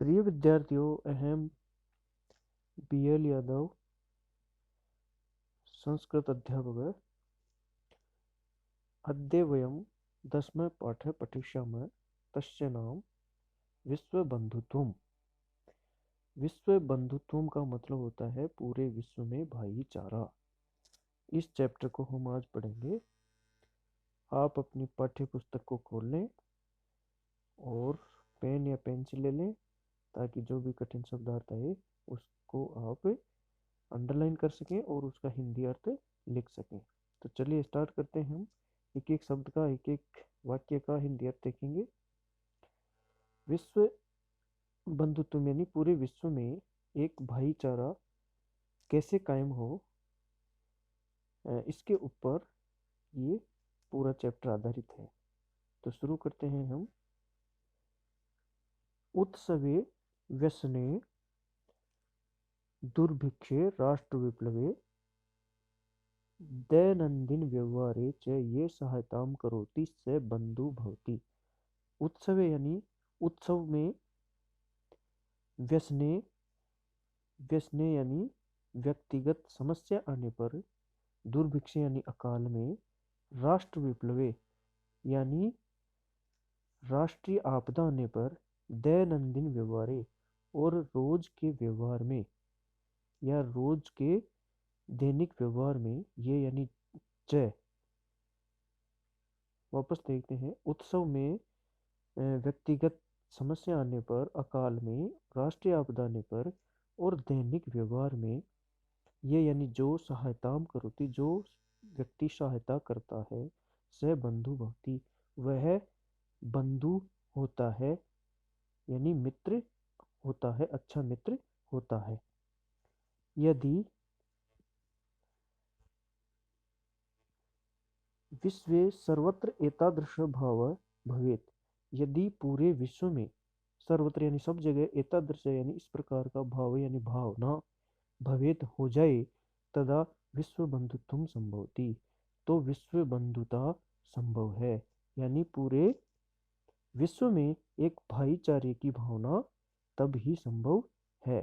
प्रिय विद्यार्थियों, अहम BL यादव, संस्कृत अध्यापक। अद्य वयं दशमे पाठे पठिष्यामः। तस्य नाम विश्वबंधुत्वम्। विश्व बंधुत्वम् का मतलब होता है पूरे विश्व में भाईचारा। इस चैप्टर को हम आज पढ़ेंगे। आप अपनी पाठ्य पुस्तक को खोल लें और पेन या पेंसिल ले लें ताकि जो भी कठिन शब्द आता है उसको आप अंडरलाइन कर सकें और उसका हिंदी अर्थ लिख सकें। तो चलिए स्टार्ट करते हैं। हम एक एक शब्द का, एक एक वाक्य का हिंदी अर्थ देखेंगे। विश्व बंधुत्व यानी पूरे विश्व में एक भाईचारा कैसे कायम हो, इसके ऊपर ये पूरा चैप्टर आधारित है। तो शुरू करते हैं हम। उत्सवे व्यसने दुर्भिक्षे राष्ट्रविप्लवे दैनंदिन व्यवहारे च ये सहायतां करोति स बंधु भवति। उत्सवे यानी उत्सव में, व्यसने व्यसने यानी व्यक्तिगत समस्या आने पर, दुर्भिक्ष यानी अकाल में, राष्ट्र विप्लवे यानी राष्ट्रीय आपदा आने पर, दैनंदिन व्यवहारे और रोज के व्यवहार में या रोज के दैनिक व्यवहार में, ये यानी च। वापस देखते हैं। उत्सव में, व्यक्तिगत समस्या आने पर, अकाल में, राष्ट्रीय आपदा आने पर और दैनिक व्यवहार में, ये यानी जो सहायताम करोति, जो व्यक्ति सहायता करता है, स बंधु भवति, वह बंधु होता है यानी मित्र होता है, अच्छा मित्र होता है। यदि विश्वे सर्वत्र एतादृश भाव भवेत, यदि पूरे विश्व में, सर्वत्र यानी सब जगह, एतादृश यानी इस प्रकार का भाव यानी भावना, भवेत हो जाए, तदा विश्व बंधुत्वम संभवति, तो विश्व बंधुता संभव है। यानी पूरे विश्व में एक भाईचारे की भावना तब ही संभव है।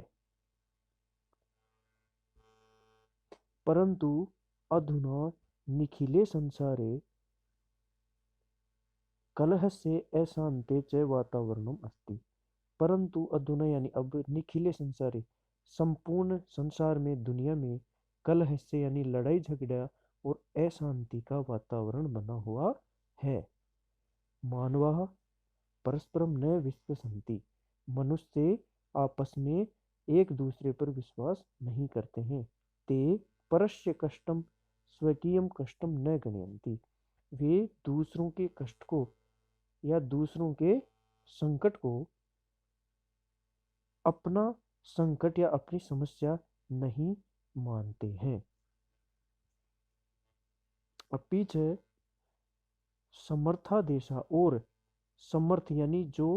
परंतु अधुना निखिले संसारे कलहस्य अशांते च वातावरणम अस्ति। परंतु अधुना यानी अब, निखिले संसारे संपूर्ण संसार में, दुनिया में, कलहस्य यानी लड़ाई झगड़ा और अशांति का वातावरण बना हुआ है। मानवाः परस्परम न विश्वसन्ति, मनुष्य आपस में एक दूसरे पर विश्वास नहीं करते हैं। ते परस्य कष्टम स्वकीयम कष्टम न गणयन्ति, वे दूसरों के कष्ट को या दूसरों के संकट को अपना संकट या अपनी समस्या नहीं मानते हैं। अब पीछे समर्था देशा, और समर्थ यानी जो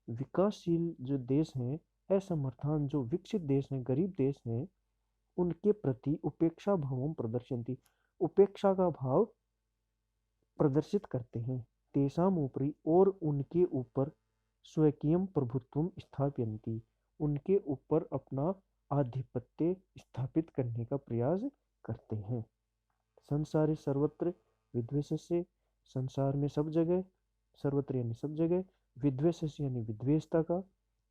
विकासशील जो देश हैं, असमर्थान जो विकसित देश हैं, गरीब देश हैं, उनके प्रति उपेक्षा भावम प्रदर्शयन्ति, उपेक्षा का भाव प्रदर्शित करते हैं। तेषाम ऊपरी, और उनके ऊपर, स्वकीयम प्रभुत्वम स्थापयन्ति, उनके ऊपर अपना आधिपत्य स्थापित करने का प्रयास करते हैं। संसारे सर्वत्र विद्वेषस्य, संसार में सब जगह, सर्वत्र यानी सब जगह, विद्वेषस्य यानी विद्वेषता का,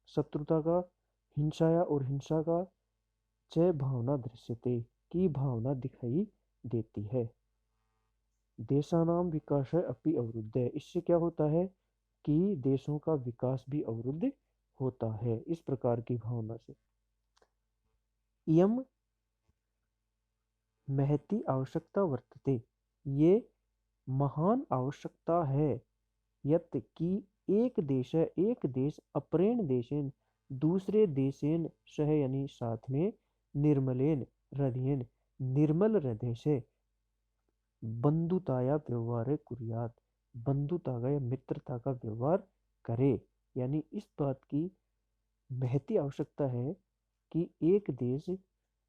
शत्रुता का, हिंसाया और हिंसा का, च भावना दृश्यते की भावना दिखाई देती है। देशानाम विकास अपि अवरुद्ध है, इससे क्या होता है कि देशों का विकास भी अवरुद्ध होता है इस प्रकार की भावना से। इयम महती आवश्यकता वर्तते, ये महान आवश्यकता है, यत् कि एक देश अपरेण देशेन, दूसरे देशेन सह यानी साथ में, निर्मलेन हृदयेन, निर्मल हृदय से, बंधुताया व्यवहार कुर्यात, बंधुता का या मित्रता का व्यवहार करे। यानी इस बात की महती आवश्यकता है कि एक देश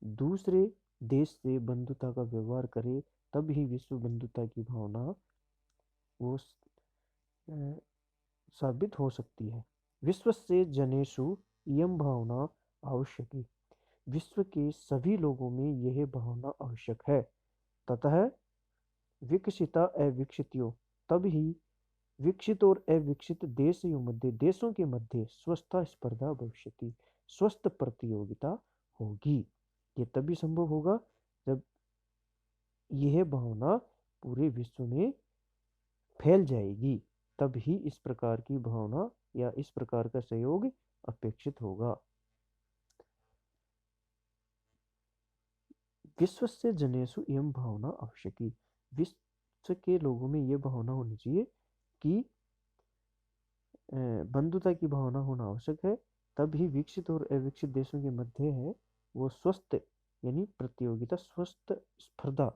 दूसरे देश से बंधुता का व्यवहार करे, तब ही विश्व बंधुता की भावना वो साबित हो सकती है। विश्व से जनेषु इयं भावना आवश्यकी। विश्व के सभी लोगों में यह भावना आवश्यक है। ततः विकसिता अविकसित्यो, तब ही विकसित और अविकसित देशों के मध्य स्वस्थ स्पर्धा भविष्यति, स्वस्थ प्रतियोगिता होगी। ये तभी संभव होगा जब यह भावना पूरे विश्व में फैल जाएगी, तब ही इस प्रकार की भावना या इस प्रकार का सहयोग अपेक्षित होगा। विश्व से जनेषु एवं भावना आवश्यकी, विश्व के लोगों में यह भावना होनी चाहिए कि बंधुता की भावना होना आवश्यक है, तब ही विकसित और अविकसित देशों के मध्य है वो स्वस्थ यानी प्रतियोगिता, स्वस्थ स्पर्धा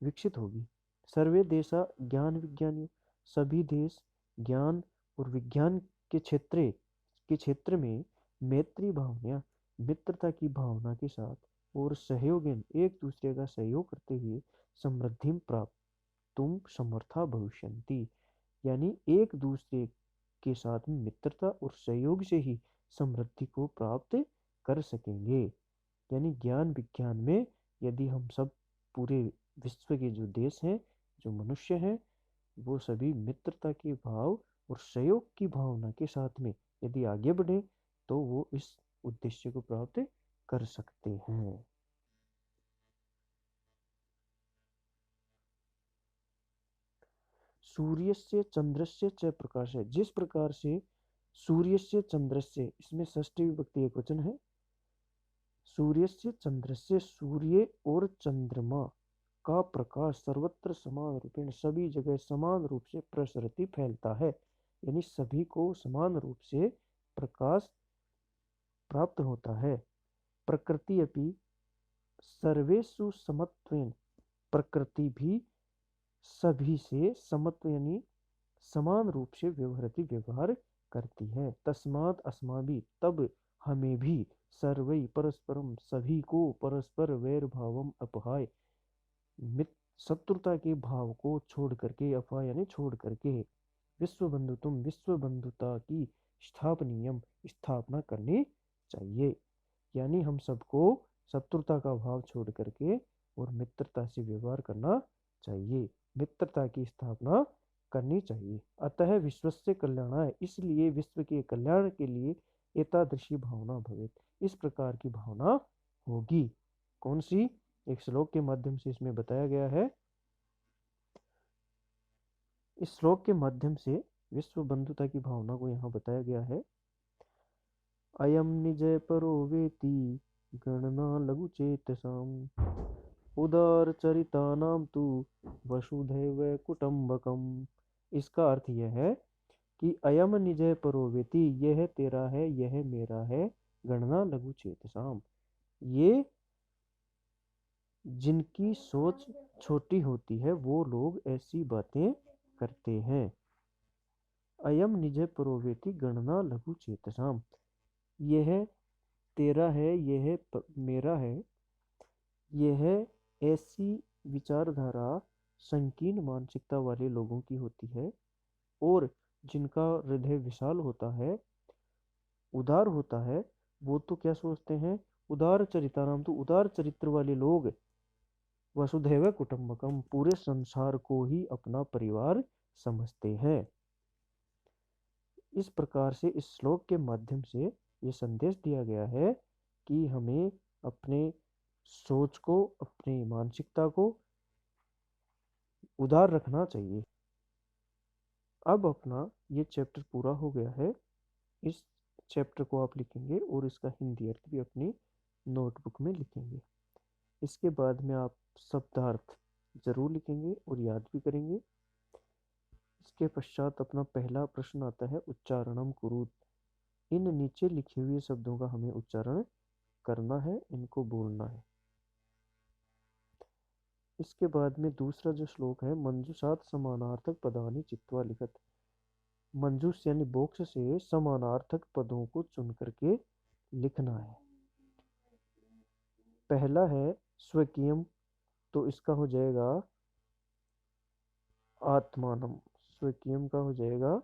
विकसित होगी। सर्वे देशा ज्ञान विज्ञानियों, सभी देश ज्ञान और विज्ञान के क्षेत्र में मैत्री भावना, मित्रता की भावना के साथ और सहयोग, एक दूसरे का सहयोग करते हुए समृद्धि प्राप्त तुम समर्था भविष्यन्ति, यानी एक दूसरे के साथ में मित्रता और सहयोग से ही समृद्धि को प्राप्त कर सकेंगे। यानी ज्ञान विज्ञान में यदि हम सब पूरे विश्व के जो देश हैं, जो मनुष्य हैं, वो सभी मित्रता के भाव और सहयोग की भावना के साथ में यदि आगे बढ़े तो वो इस उद्देश्य को प्राप्त कर सकते हैं। सूर्यस्य चंद्रस्य च प्रकाश है, जिस प्रकार से सूर्यस्य चंद्रस्य, इसमें षष्ठी विभक्ति एकवचन है। सूर्यस्य चंद्रस्य, सूर्य और चंद्रमा का प्रकाश सर्वत्र समान रूपेण, सभी जगह समान रूप से प्रसरति फैलता है, यानी सभी को समान रूप से प्रकाश प्राप्त होता है। प्रकृति अपि सर्वेषु समत्वेन, प्रकृति भी सभी से समत्व यानी समान रूप से व्यवहार करती है। तस्मात् अस्माभिः, तब हमें भी सर्वै परस्परम, सभी को परस्पर वैर भावम अपहाय, शत्रुता के भाव को छोड़ करके, अफवाह यानी छोड़ करके, विश्व बंधुत्वम, विश्व बंधुता की स्थापना करनी चाहिए। यानी हम सबको शत्रुता का भाव छोड़ करके और मित्रता से व्यवहार करना चाहिए, मित्रता की स्थापना करनी चाहिए। अतः विश्वस्य कल्याणाय, इसलिए विश्व के कल्याण के लिए एतादृशी भावना भवेत्, इस प्रकार की भावना होगी। कौन सी? एक श्लोक के माध्यम से इसमें बताया गया है। इस श्लोक के माध्यम से विश्व बंधुता की भावना को यहाँ बताया गया है। अयम निजय परो वेति गणना लघु चेतसाम, उदार चरितानाम तु वसुधैव कुटुंबकम। इसका अर्थ यह है कि अयम निजय परो वेति, यह तेरा है, यह मेरा है, गणना लघु चेतसाम, ये जिनकी सोच छोटी होती है वो लोग ऐसी बातें करते हैं। अयम निज परोवेति गणना लघु चेतसाम, यह तेरा है, यह मेरा है, यह ऐसी विचारधारा संकीर्ण मानसिकता वाले लोगों की होती है, और जिनका हृदय विशाल होता है, उदार होता है, वो तो क्या सोचते हैं? उदार चरितानाम, तो उदार चरित्र वाले लोग वसुधैव कुटुंबकम, पूरे संसार को ही अपना परिवार समझते हैं। इस प्रकार से इस श्लोक के माध्यम से ये संदेश दिया गया है कि हमें अपने सोच को, अपनी मानसिकता को उदार रखना चाहिए। अब अपना ये चैप्टर पूरा हो गया है। इस चैप्टर को आप लिखेंगे और इसका हिंदी अर्थ भी अपनी नोटबुक में लिखेंगे। इसके बाद में आप शब्दार्थ जरूर लिखेंगे और याद भी करेंगे। इसके पश्चात अपना पहला प्रश्न आता है उच्चारणम कुरुत। इन नीचे लिखे हुए शब्दों का हमें उच्चारण करना है, इनको बोलना है। इसके बाद में दूसरा जो श्लोक है, मंजूषात समानार्थक पदानि चित्वा लिखत। मंजूष यानी बॉक्स से समानार्थक पदों को चुन करके लिखना है। पहला है स्वकीयम, तो इसका हो जाएगा आत्मानम। स्वकीयम का हो जाएगा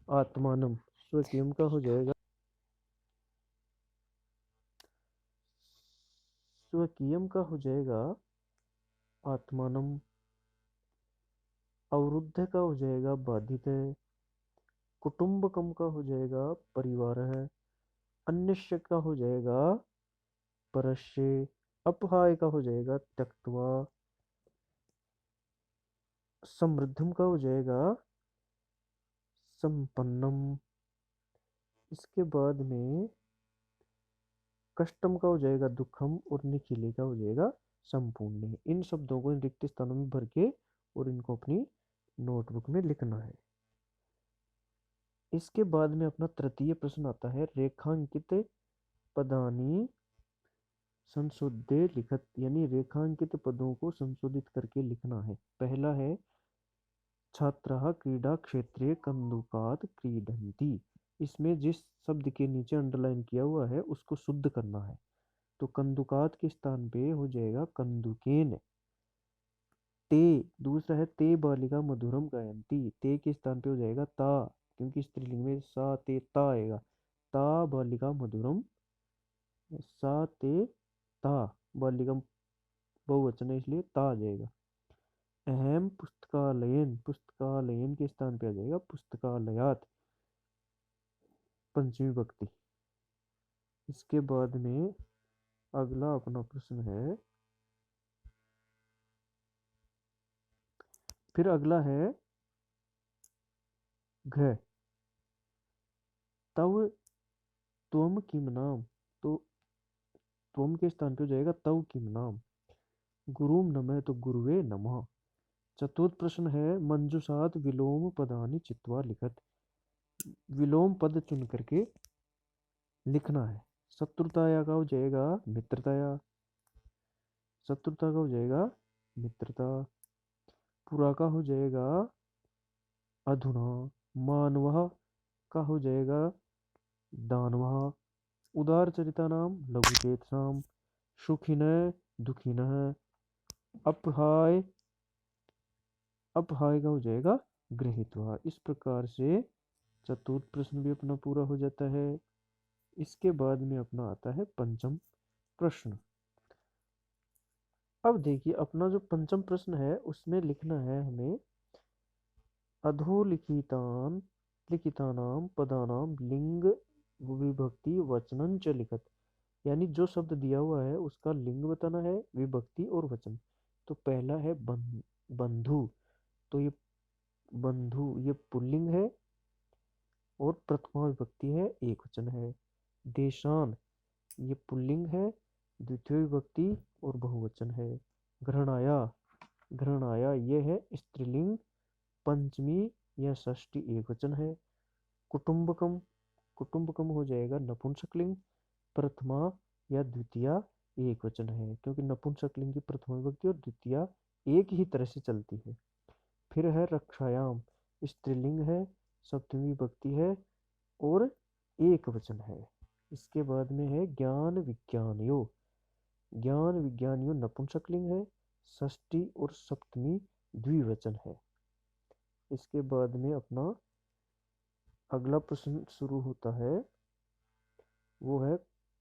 आत्मानम, स्वकीयम का हो जाएगा स्वकीयम का हो जाएगा आत्मानम, अवरुद्ध का हो जाएगा बाधित है, कुटुंबकम का हो जाएगा परिवार है, अन्यस्य का हो जाएगा परस्य, अपहाय का हो जाएगा त्यक्त्वा, समृद्धम का हो जाएगा संपन्नम। इसके बाद में कष्टम का हो जाएगा दुखम और निखिले का हो जाएगा संपूर्ण। इन शब्दों को इन रिक्त स्थानों में भर के और इनको अपनी नोटबुक में लिखना है। इसके बाद में अपना तृतीय प्रश्न आता है, रेखांकित पदानी संशोध्य लिखत, यानी रेखांकित पदों को संशोधित करके लिखना है। पहला है छात्रः क्रीडा क्षेत्रे कंदुकात क्रीडन्ति। इसमें जिस शब्द के नीचे अंडरलाइन किया हुआ है उसको शुद्ध करना है। तो कंदुकात के स्थान पे हो जाएगा कंदुकेन। ते, दूसरा है ते बालिका मधुरम गायन्ति। ते के स्थान पे हो जाएगा ता, क्योंकि स्त्रीलिंग में सा ते ता आएगा। ता बालिका मधुरम, सा ते ता बालिका बहुवचन है इसलिए ता आ जाएगा। अहम पुस्तकालयन, पुस्तकालयन के स्थान पे आ जाएगा पुस्तकालयात पंचमी विभक्ति। इसके बाद में अगला अपना प्रश्न है, फिर अगला है घ, तव त्वम किम नाम। तो त्वम के स्थान पे हो जाएगा तव किम नाम। गुरुम नमः, तो गुरुवे नमः। चतुर्थ प्रश्न है मंजुषात विलोम पदानि चित्वा लिखत। विलोम पद चुन करके लिखना है। शत्रुताया का हो जाएगा मित्रताया, शत्रुता का हो जाएगा मित्रता। पुरा का हो जाएगा अधुना, मानवः का हो जाएगा दानवः, उदार चरिता नाम लघुचेतसाम, सुखिनः दुखिनः, अपहाय, अपहाय का हो जाएगा गृहीत्वा। इस प्रकार से चतुर्थ प्रश्न भी अपना पूरा हो जाता है। इसके बाद में अपना आता है पंचम प्रश्न। अब देखिए अपना जो पंचम प्रश्न है उसमें लिखना है हमें अधोलिखितान लिखितानाम पदानाम लिंग विभक्ति वचनन च लिखत। यानी जो शब्द दिया हुआ है उसका लिंग बताना है, विभक्ति और वचन। तो पहला है बंधु। तो ये बंधु ये पुल्लिंग है और प्रथमा विभक्ति है, एक वचन है। देशान ये पुल्लिंग है, द्वितीय विभक्ति और बहुवचन है। घृणाया, घृणाया ये है स्त्रीलिंग, पंचमी या षष्ठी एक वचन है। कुटुंबकम, कुटुंबकम हो जाएगा नपुंसकलिंग, प्रथमा या द्वितीया एक वचन है, क्योंकि नपुंसकलिंग की प्रथमा विभक्ति और द्वितीया एक ही तरह से चलती है। फिर है रक्षायाम, स्त्रीलिंग है, सप्तमी विभक्ति है और एक वचन है। इसके बाद में है ज्ञान विज्ञानयो, ज्ञान विज्ञानयो नपुंसकलिंग है, षष्ठी और सप्तमी द्विवचन है। इसके बाद में अपना अगला प्रश्न शुरू होता है, वो है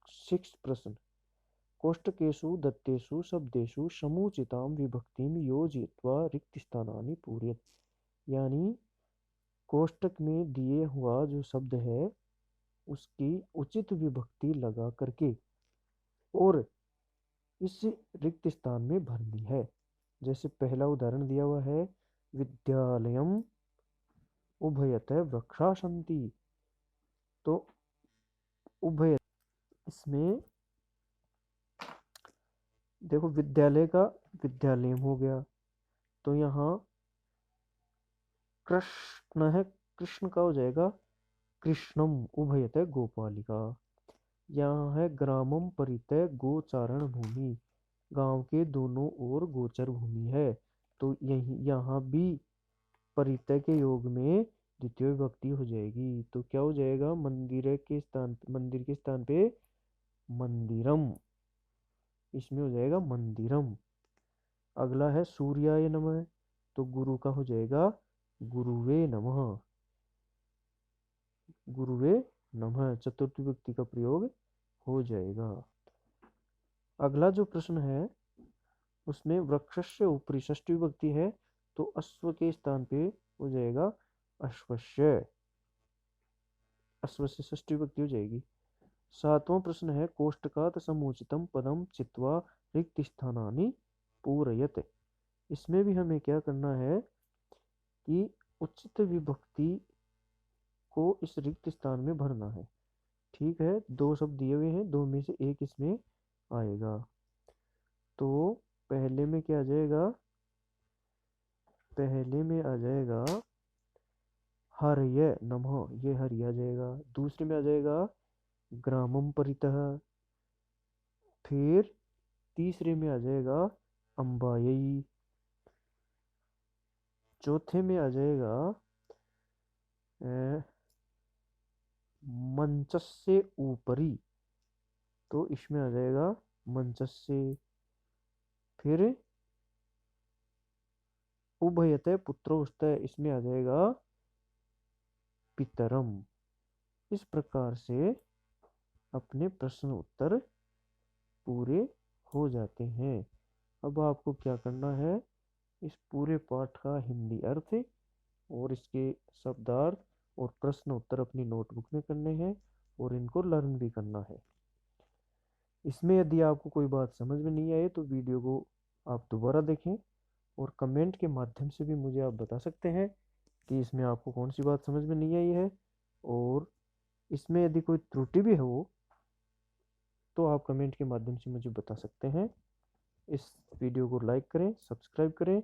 सिक्स्थ प्रश्न। कोष्टकेषु दत्तेषु शब्देषु समुचितां विभक्तिं योजयित्वा रिक्तस्थानानि पूरयेत्। यानी कोष्टक में दिए हुआ जो शब्द है उसकी उचित विभक्ति लगा करके और इस रिक्त स्थान में भरनी है। जैसे पहला उदाहरण दिया हुआ है विद्यालयम उभयतः वृक्षा सन्ति। तो उभय, इसमें देखो विद्यालय का विद्यालय हो गया, तो यहाँ कृष्ण है, कृष्ण का हो जाएगा कृष्णम, उभयतः गोपालिका। यहाँ है ग्रामम परितः गोचारण भूमि, गांव के दोनों ओर गोचर भूमि है। तो यही यहाँ भी परितः के योग में द्वितीय विभक्ति हो जाएगी। तो क्या हो जाएगा, मंदिर के स्थान पे मंदिरम, इसमें हो जाएगा मंदिरम। अगला है सूर्याय नमः, तो गुरु का हो जाएगा गुरुवे नमः, गुरुवे नमः, चतुर्थी विभक्ति का प्रयोग हो जाएगा। अगला जो प्रश्न है उसमें वृक्षस्य ऊपरी षष्ठी विभक्ति है, तो अश्व के स्थान पे हो जाएगा अश्वस्य। अश्व से षष्ठी विभक्ति हो जाएगी। 7वां प्रश्न है कोष्टकात समुचितम पदम चित्वा रिक्त स्थानानि पूरयत। इसमें भी हमें क्या करना है कि उचित विभक्ति को इस रिक्त स्थान में भरना है। ठीक है, दो शब्द दिए हुए हैं, दो में से एक इसमें आएगा। तो पहले में क्या आ जाएगा, पहले में आ जाएगा हर्य नमः, ये हर्य आ जाएगा। दूसरे में आ जाएगा ग्रामम परितः। फिर तीसरे में आ जाएगा अंबायई। चौथे में आ जाएगा मंचस से ऊपरी, तो इसमें आ जाएगा मंचस से। फिर उभयते पुत्रोस्तय, इसमें आ जाएगा पितरम। इस प्रकार से अपने प्रश्न उत्तर पूरे हो जाते हैं। अब आपको क्या करना है, इस पूरे पाठ का हिंदी अर्थ और इसके शब्दार्थ और प्रश्न उत्तर अपनी नोटबुक में करने हैं और इनको लर्न भी करना है। इसमें यदि आपको कोई बात समझ में नहीं आए तो वीडियो को आप दोबारा देखें और कमेंट के माध्यम से भी मुझे आप बता सकते हैं कि इसमें आपको कौन सी बात समझ में नहीं आई है। और इसमें यदि कोई त्रुटि भी हो तो आप कमेंट के माध्यम से मुझे बता सकते हैं। इस वीडियो को लाइक करें, सब्सक्राइब करें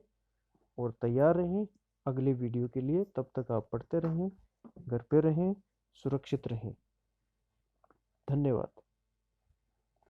और तैयार रहें अगले वीडियो के लिए। तब तक आप पढ़ते रहें, घर पे रहें, सुरक्षित रहें। धन्यवाद।